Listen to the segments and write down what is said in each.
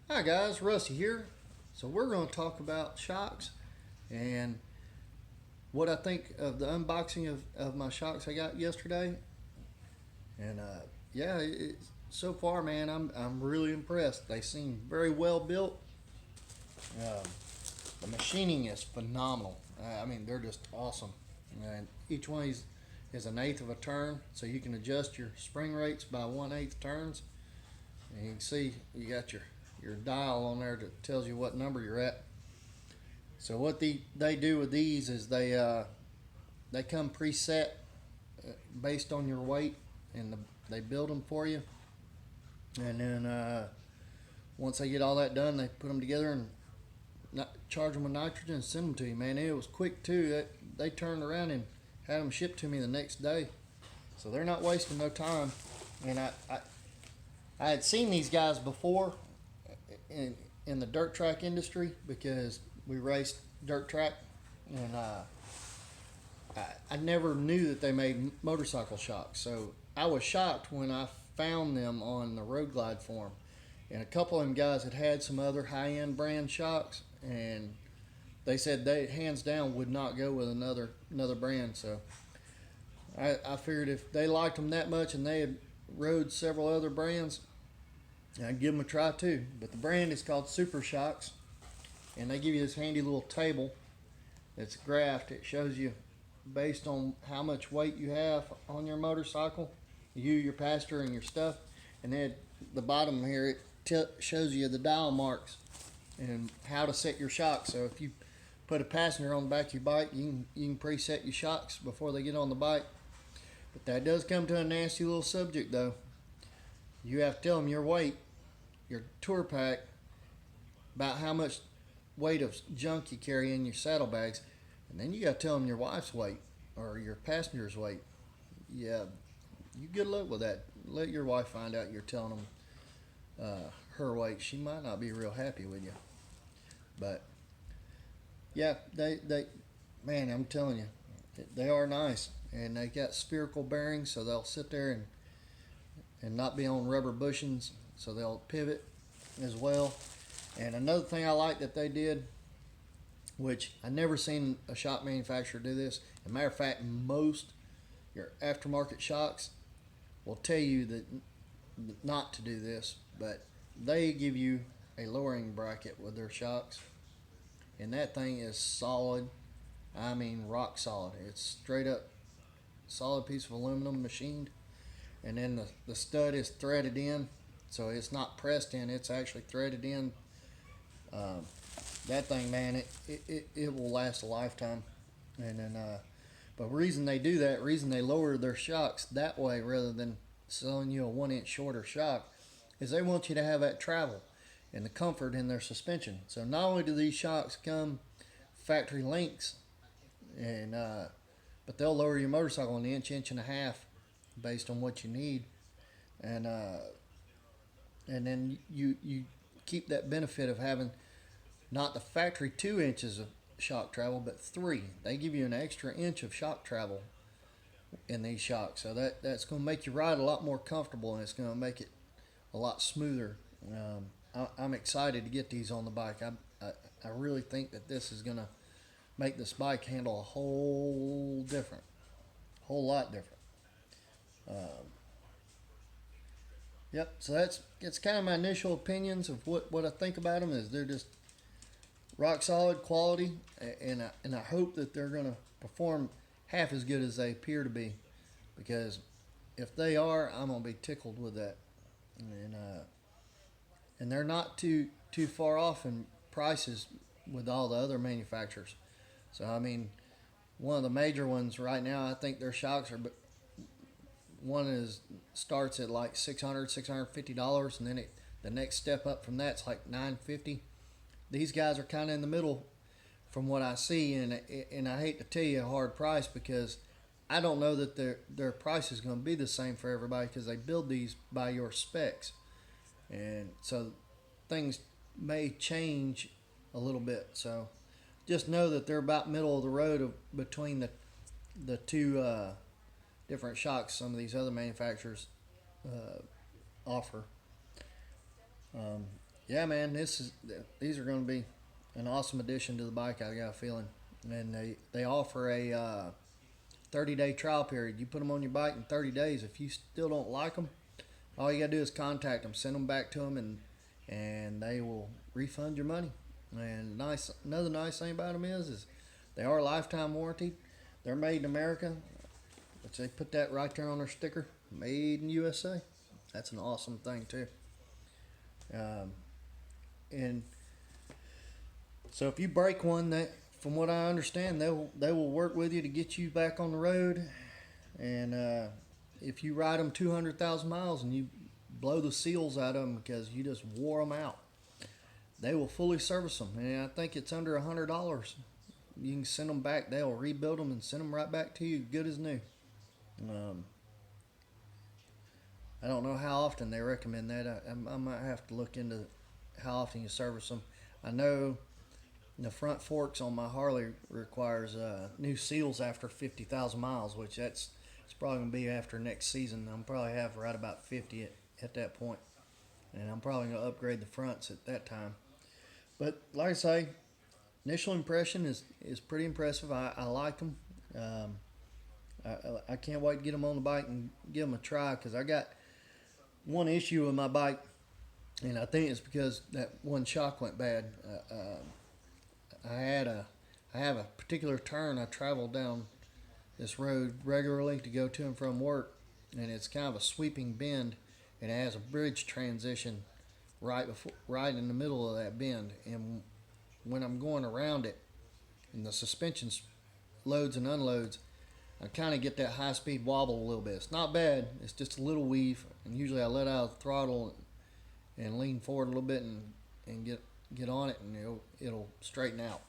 Hi guys, Rusty here. So we're going to talk about Shox and what I think of the unboxing of my Shox I got yesterday. And yeah, so far, man, I'm really impressed. They seem very well built. Um, the machining is phenomenal. I mean, they're just awesome. And each one is an eighth of a turn, so you can adjust your spring rates by 1/8 turns. And you can see you got your dial on there that tells you what number you're at. So what they do with these is they come preset based on your weight, and they build them for you. And then once they get all that done, they put them together and charge them with nitrogen and send them to you. Man, it was quick too. They turned around and had them shipped to me the next day. So they're not wasting no time. And I had seen these guys before in the dirt track industry because we raced dirt track, and I never knew that they made motorcycle shocks. So I was shocked when I found them on the Road Glide forum. And a couple of them guys had some other high-end brand shocks, and they said they hands down would not go with another brand. So I figured if they liked them that much and they had rode several other brands, I'd give them a try too. But the brand is called Super Shox, and they give you this handy little table that's graphed. It shows you based on how much weight you have on your motorcycle, your passenger, and your stuff. And then at the bottom here, it shows you the dial marks and how to set your shocks. So if you put a passenger on the back of your bike, you can preset your shocks before they get on the bike. But that does come to a nasty little subject though. You have to tell them your weight, your tour pack, about how much weight of junk you carry in your saddlebags, and then you got to tell them your wife's weight or your passenger's weight. Yeah, you good luck with that. Let your wife find out you're telling them her weight. She might not be real happy with you. But yeah, they man, I'm telling you, they are nice, and they got spherical bearings, so they'll sit there and not be on rubber bushings, so they'll pivot as well. And another thing I like that they did, which I never seen a shock manufacturer do this. As a matter of fact, most your aftermarket shocks will tell you that not to do this, but they give you a lowering bracket with their shocks, and that thing is solid. I mean, rock solid. It's straight up solid piece of aluminum machined, and then the stud is threaded in, so it's not pressed in. It's actually threaded in. Um, that thing, man, it will last a lifetime. And then, but reason they do that, reason they lower their shocks that way rather than selling you a 1 inch shorter shock, is they want you to have that travel and the comfort in their suspension. So not only do these shocks come factory links, and but they'll lower your motorcycle an inch and a half based on what you need, and and then you keep that benefit of having not the factory 2 inches of shock travel, but three. They give you an extra inch of shock travel in these shocks, so that's going to make your ride a lot more comfortable, and it's going to make it a lot smoother. I'm excited to get these on the bike. I really think that this is going to make this bike handle a whole lot different. Um, yep. So it's kind of my initial opinions of what I think about them. Is they're just rock solid quality, and I hope that they're going to perform half as good as they appear to be, because if they are, I'm going to be tickled with that. And they're not too far off in prices with all the other manufacturers. So I mean, one of the major ones right now, I think their shocks are, one is starts at like $650, and then the next step up from that's like $950. These guys are kind of in the middle from what I see, and I hate to tell you a hard price because I don't know that their price is going to be the same for everybody, because they build these by your specs, and so things may change a little bit. So just know that they're about middle of the road between the two different shocks some of these other manufacturers offer. Um, Yeah, man, these are going to be an awesome addition to the bike. I got a feeling, and they offer a 30-day trial period. You put them on your bike in 30 days. If you still don't like them, all you got to do is contact them, send them back to them, and they will refund your money. And another nice thing about them is they are lifetime warranty. They're made in America, which they put that right there on their sticker, made in USA. That's an awesome thing too. Um, and so if you break one, that from what I understand, they will work with you to get you back on the road. And if you ride them 200,000 miles and you blow the seals out of them because you just wore them out, they will fully service them. And I think it's under $100. You can send them back. They'll rebuild them and send them right back to you, good as new. I don't know how often they recommend that. I might have to look into how often you service them. I know the front forks on my Harley requires new seals after 50,000 miles, which it's probably going to be after next season. I'm probably have right about 50 at that point, and I'm probably going to upgrade the fronts at that time. But like I say, initial impression is pretty impressive. I like them. I can't wait to get them on the bike and give them a try, because I got one issue with my bike, and I think it's because that one shock went bad. I have a particular turn. I travel down this road regularly to go to and from work, and it's kind of a sweeping bend, and it has a bridge transition right in the middle of that bend. And when I'm going around it, and the suspension loads and unloads, I kind of get that high speed wobble a little bit. It's not bad. It's just a little weave, and usually I let out the throttle and lean forward a little bit and get on it, and it'll straighten out.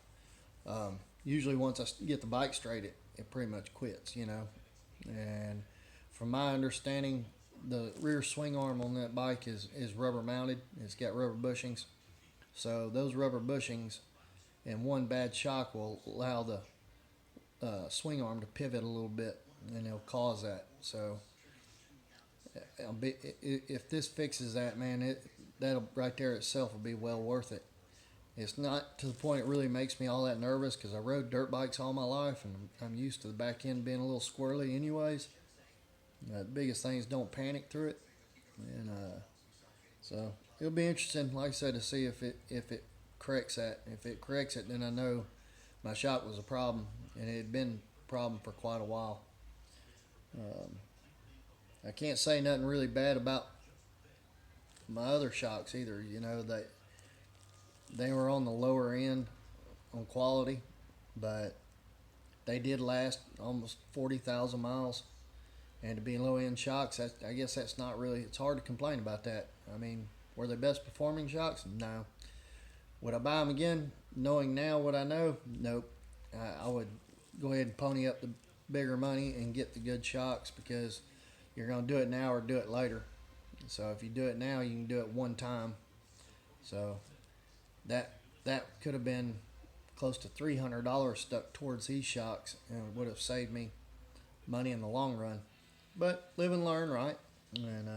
Usually once I get the bike straight, it pretty much quits, And from my understanding, the rear swing arm on that bike is rubber mounted. It's got rubber bushings. So those rubber bushings and one bad shock will allow the swing arm to pivot a little bit, and it'll cause that. So if this fixes that, man, that'll right there itself will be well worth it. It's not to the point it really makes me all that nervous, because I rode dirt bikes all my life, and I'm used to the back end being a little squirrely anyways. The biggest thing is don't panic through it. And so it'll be interesting, like I said, to see if it corrects that. If it corrects it, then I know my shock was a problem, and it had been a problem for quite a while. I can't say nothing really bad about my other shocks either. They were on the lower end on quality, but they did last almost 40,000 miles. And to be low end shocks, I guess that's not really, it's hard to complain about that. I mean, were they best performing shocks? No. Would I buy them again, knowing now what I know? Nope. I would go ahead and pony up the bigger money and get the good shocks, because you're going to do it now or do it later. So if you do it now, you can do it one time. So that could have been close to $300 stuck towards these shocks, and it would have saved me money in the long run. But live and learn, right? And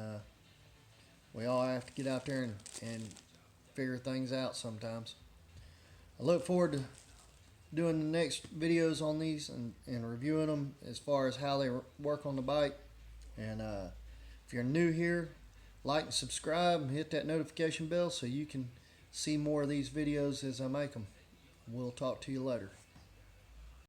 we all have to get out there and figure things out sometimes. I look forward to doing the next videos on these and reviewing them as far as how they work on the bike. And if you're new here, like and subscribe and hit that notification bell so you can see more of these videos as I make them. We'll talk to you later.